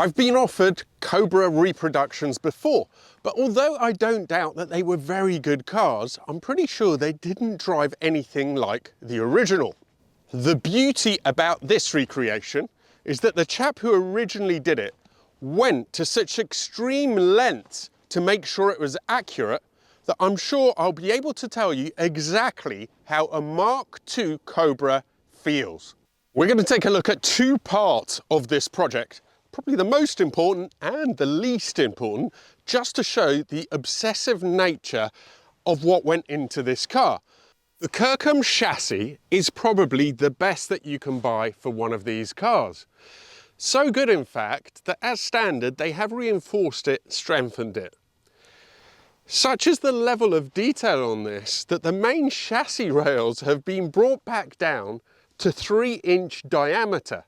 I've been offered Cobra reproductions before, but although I don't doubt that they were very good cars, I'm pretty sure they didn't drive anything like the original. The beauty about this recreation is that the chap who originally did it went to such extreme lengths to make sure it was accurate that I'm sure I'll be able to tell you exactly how a Mark II Cobra feels. We're going to take a look at two parts of this project, probably the most important and the least important, just to show the obsessive nature of what went into this car. The Kirkham chassis is probably the best that you can buy for one of these cars. So good, in fact, that as standard, they have reinforced it, strengthened it. Such is the level of detail on this that the main chassis rails have been brought back down to 3-inch diameter.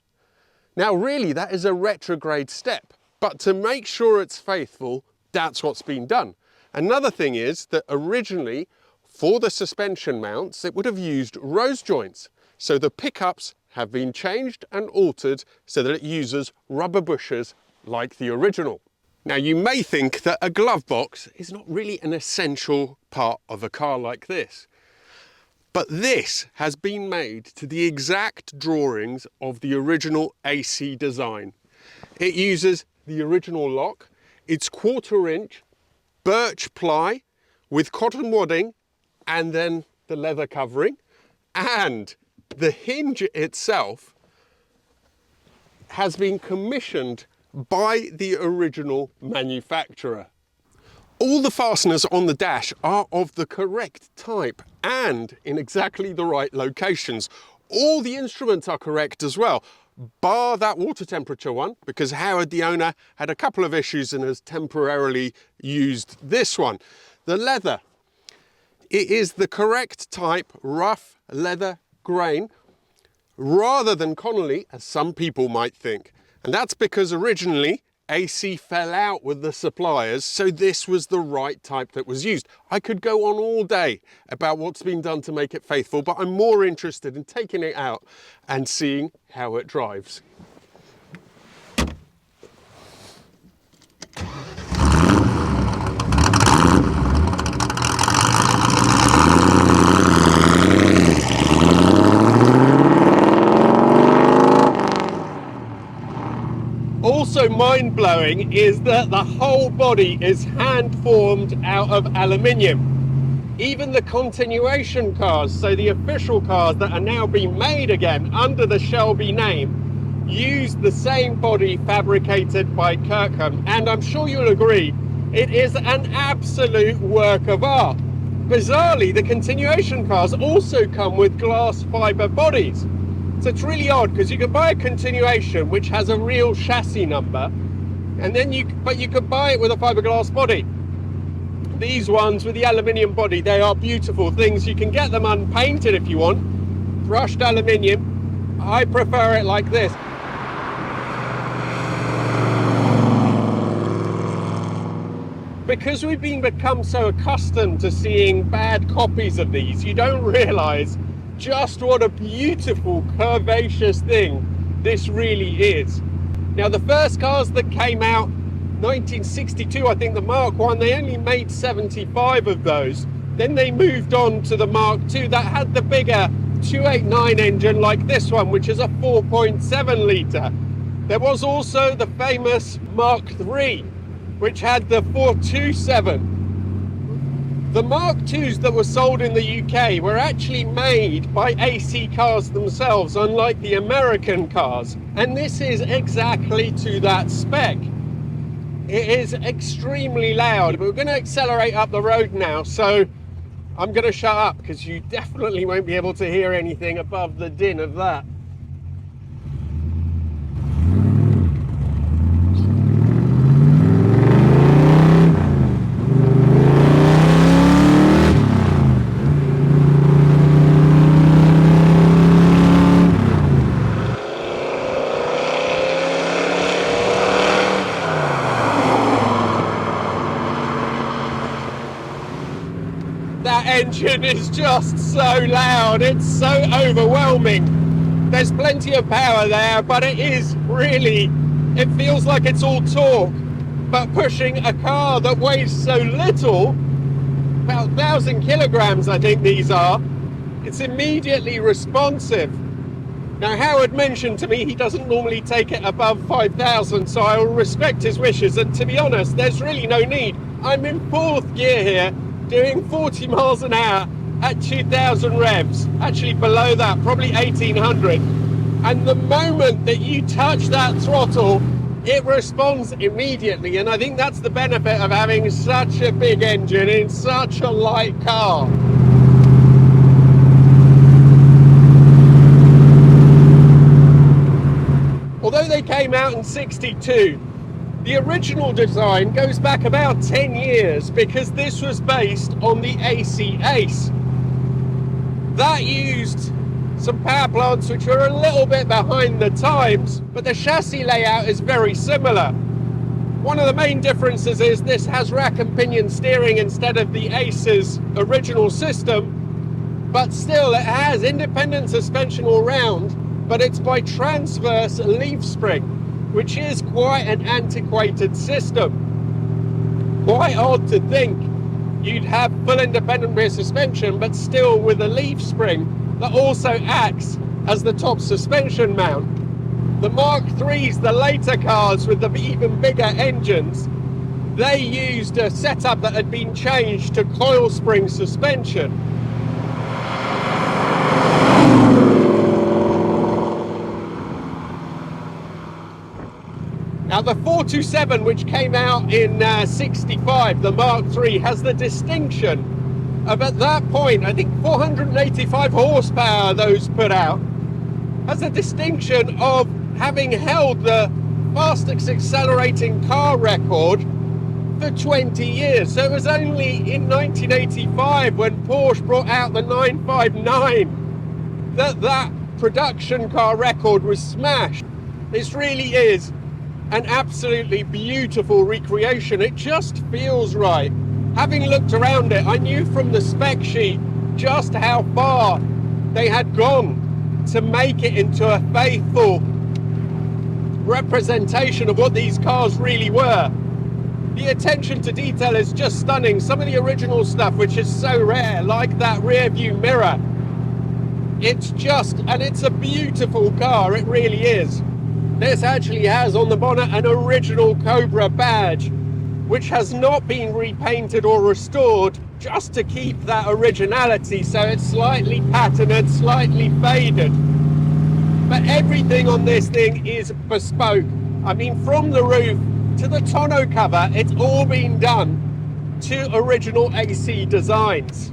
Now really that is a retrograde step, but to make sure it's faithful, that's what's been done. Another thing is that originally for the suspension mounts it would have used rose joints, so the pickups have been changed and altered so that it uses rubber bushers like the original. Now you may think that a glove box is not really an essential part of a car like this. But this has been made to the exact drawings of the original AC design. It uses the original lock, it's 1/4 inch birch ply with cotton wadding and then the leather covering, and the hinge itself has been commissioned by the original manufacturer. All the fasteners on the dash are of the correct type and in exactly the right locations. All the instruments are correct as well, bar that water temperature one, because Howard, the owner, had a couple of issues and has temporarily used this one. The leather, it is the correct type, rough leather grain, rather than Connolly, as some people might think. And that's because originally AC fell out with the suppliers, so this was the right type that was used. I could go on all day about what's been done to make it faithful, but I'm more interested in taking it out and seeing how it drives. Also mind-blowing is that the whole body is hand-formed out of aluminium. Even the continuation cars, so the official cars that are now being made again under the Shelby name, use the same body fabricated by Kirkham, and I'm sure you'll agree, it is an absolute work of art. Bizarrely, the continuation cars also come with glass fibre bodies. So it's really odd because you can buy a continuation which has a real chassis number, and then you could buy it with a fiberglass body. These ones with the aluminium body, they are beautiful things. You can get them unpainted if you want, brushed aluminium. I prefer it like this. Because we've become so accustomed to seeing bad copies of these, you don't realise just what a beautiful curvaceous thing this really is. Now the first cars that came out, 1962, I think the Mark I, they only made 75 of those. Then they moved on to the Mark II that had the bigger 289 engine like this one, which is a 4.7 litre. There was also the famous Mark III, which had the 427. The Mark IIs that were sold in the UK were actually made by AC cars themselves, unlike the American cars. And this is exactly to that spec. It is extremely loud, but we're going to accelerate up the road now, so I'm going to shut up because you definitely won't be able to hear anything above the din of that. That engine is just so loud, it's so overwhelming. There's plenty of power there, but it is really it feels like it's all torque, but pushing a car that weighs so little, about 1,000 kilograms I think these are, it's immediately responsive. Now Howard mentioned to me he doesn't normally take it above 5,000, so I will respect his wishes, and to be honest, there's really no need. I'm in 4th gear here, doing 40 miles an hour at 2,000 revs, actually below that, probably 1,800. And the moment that you touch that throttle, it responds immediately, and I think that's the benefit of having such a big engine in such a light car. Although they came out in '62, the original design goes back about 10 years because this was based on the AC Ace. That used some power plants which are a little bit behind the times, but the chassis layout is very similar. One of the main differences is this has rack and pinion steering instead of the Ace's original system, but still it has independent suspension all round, but it's by transverse leaf spring, which is quite an antiquated system. Quite odd to think you'd have full independent rear suspension, but still with a leaf spring that also acts as the top suspension mount. The Mark IIIs, the later cars with the even bigger engines, they used a setup that had been changed to coil spring suspension. Now the 427, which came out in '65, the Mark III, has the distinction of, at that point, I think 485 horsepower those put out, has the distinction of having held the fastest accelerating car record for 20 years. So it was only in 1985 when Porsche brought out the 959 that production car record was smashed. This really is an absolutely beautiful recreation. It just feels right. Having looked around it, I knew from the spec sheet just how far they had gone to make it into a faithful representation of what these cars really were. The attention to detail is just stunning. Some of the original stuff, which is so rare, like that rear view mirror, it's a beautiful car, it really is. This actually has on the bonnet an original Cobra badge, which has not been repainted or restored, just to keep that originality, so it's slightly patterned and slightly faded. But everything on this thing is bespoke. I mean, from the roof to the tonneau cover, it's all been done to original AC designs.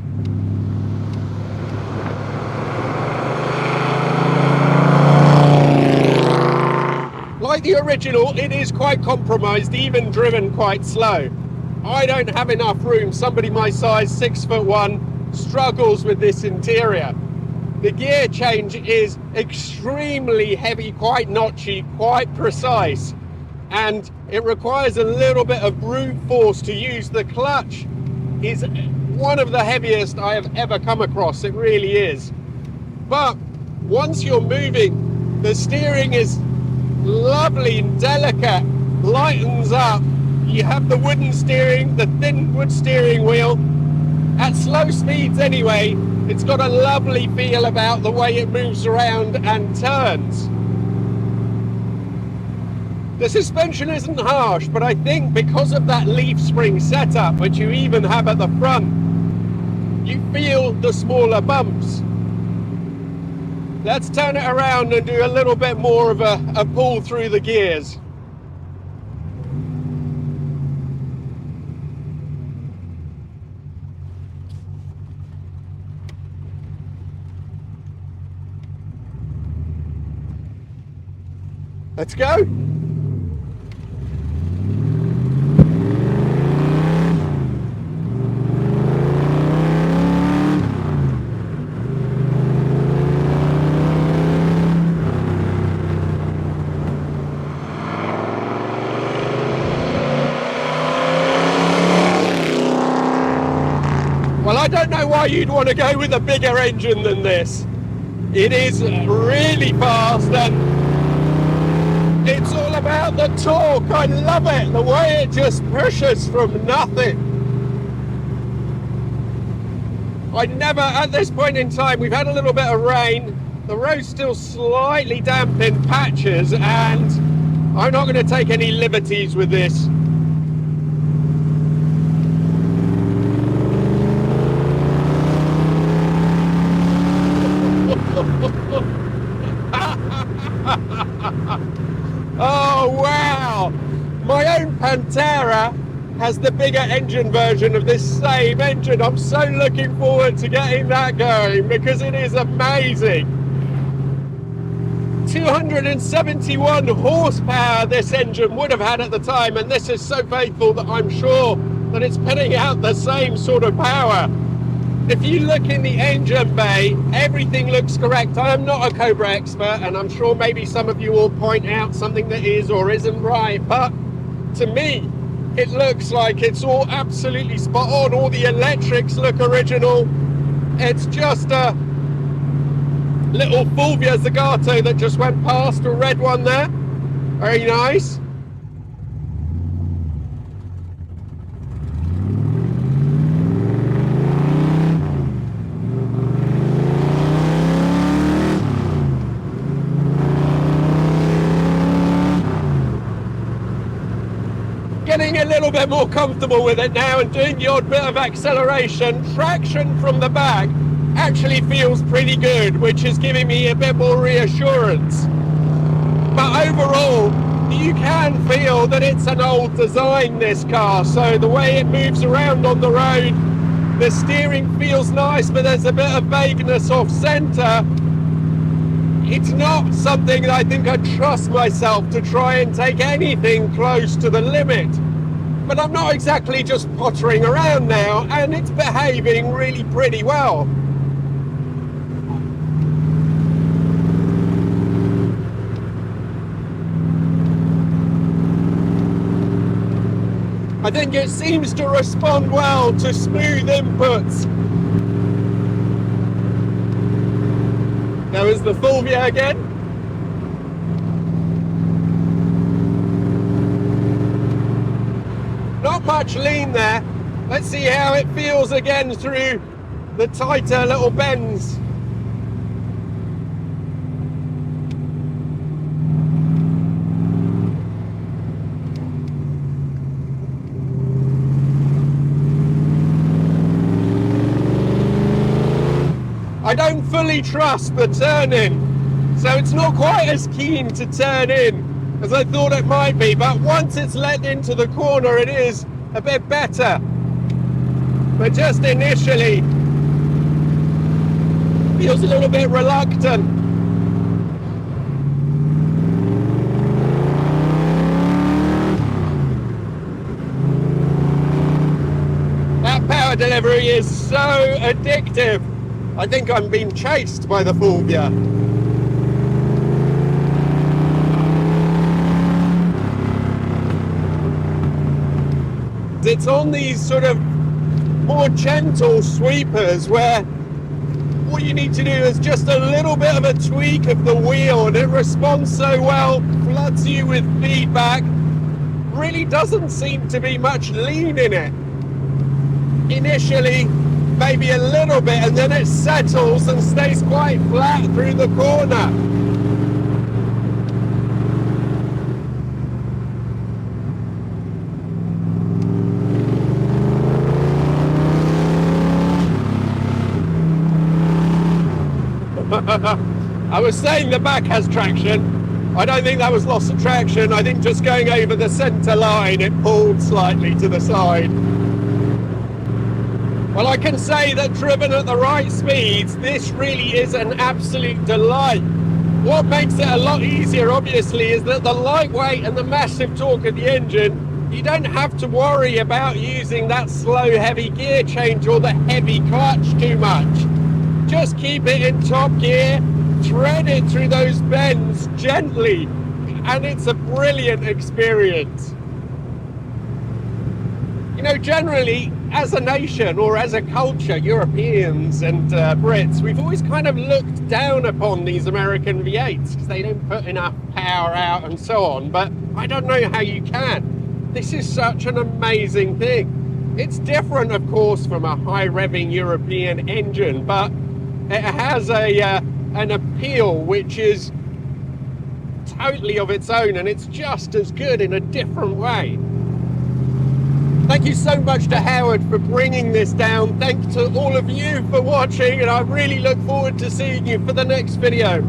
Like the original, it is quite compromised, even driven quite slow. I don't have enough room. Somebody my size, 6'1", struggles with this interior. The gear change is extremely heavy, quite notchy, quite precise, and it requires a little bit of brute force to use. The clutch is one of the heaviest I have ever come across, it really is. But once you're moving, the steering is lovely and delicate, lightens up. You have the wooden steering, the thin wood steering wheel. At slow speeds anyway, it's got a lovely feel about the way it moves around and turns. The suspension isn't harsh, but I think because of that leaf spring setup, which you even have at the front, you feel the smaller bumps. Let's turn it around and do a little bit more of a pull through the gears. Let's go. Well, I don't know why you'd want to go with a bigger engine than this. It is really fast, and It's all about the torque. I love it, the way it just pushes from nothing. I never, at this point in time, we've had a little bit of rain, the road's still slightly damp in patches, and I'm not going to take any liberties with this. Oh wow! My own Pantera has the bigger engine version of this same engine. I'm so looking forward to getting that going because it is amazing. 271 horsepower this engine would have had at the time, and this is so faithful that I'm sure that it's putting out the same sort of power. If you look in the engine bay, everything looks correct. I am not a Cobra expert, and I'm sure maybe some of you will point out something that is or isn't right, but to me, it looks like it's all absolutely spot on. All the electrics look original. It's just a little Fulvia Zagato that just went past, a red one there. Very nice. Getting a little bit more comfortable with it now and doing the odd bit of acceleration. Traction from the back actually feels pretty good, which is giving me a bit more reassurance. But overall, you can feel that it's an old design, this car. So the way it moves around on the road, the steering feels nice, but there's a bit of vagueness off center. It's not something that I think I'd trust myself to try and take anything close to the limit. But I'm not exactly just pottering around now, and it's behaving really pretty well. I think it seems to respond well to smooth inputs. There is the Fulvia again. Not much lean there. Let's see how it feels again through the tighter little bends. I don't fully trust the turn-in, so it's not quite as keen to turn in as I thought it might be, but once it's let into the corner it is a bit better. But just initially feels a little bit reluctant. That power delivery is so addictive. I think I'm being chased by the Fulvia. It's on these sort of more gentle sweepers where all you need to do is just a little bit of a tweak of the wheel and it responds so well, floods you with feedback. Really doesn't seem to be much lean in it. Initially, maybe a little bit, and then it settles and stays quite flat through the corner. I was saying the back has traction. I don't think that was loss of traction. I think just going over the centre line, it pulled slightly to the side. Well, I can say that driven at the right speeds, this really is an absolute delight. What makes it a lot easier, obviously, is that the lightweight and the massive torque of the engine, you don't have to worry about using that slow, heavy gear change or the heavy clutch too much. Just keep it in top gear, thread it through those bends gently, and it's a brilliant experience. You know, generally, as a nation or as a culture, Europeans and Brits, we've always kind of looked down upon these American V8s because they don't put enough power out and so on, but I don't know how you can. This is such an amazing thing. It's different, of course, from a high-revving European engine, but it has an appeal which is totally of its own, and it's just as good in a different way. Thank you so much to Howard for bringing this down. Thanks to all of you for watching, and I really look forward to seeing you for the next video.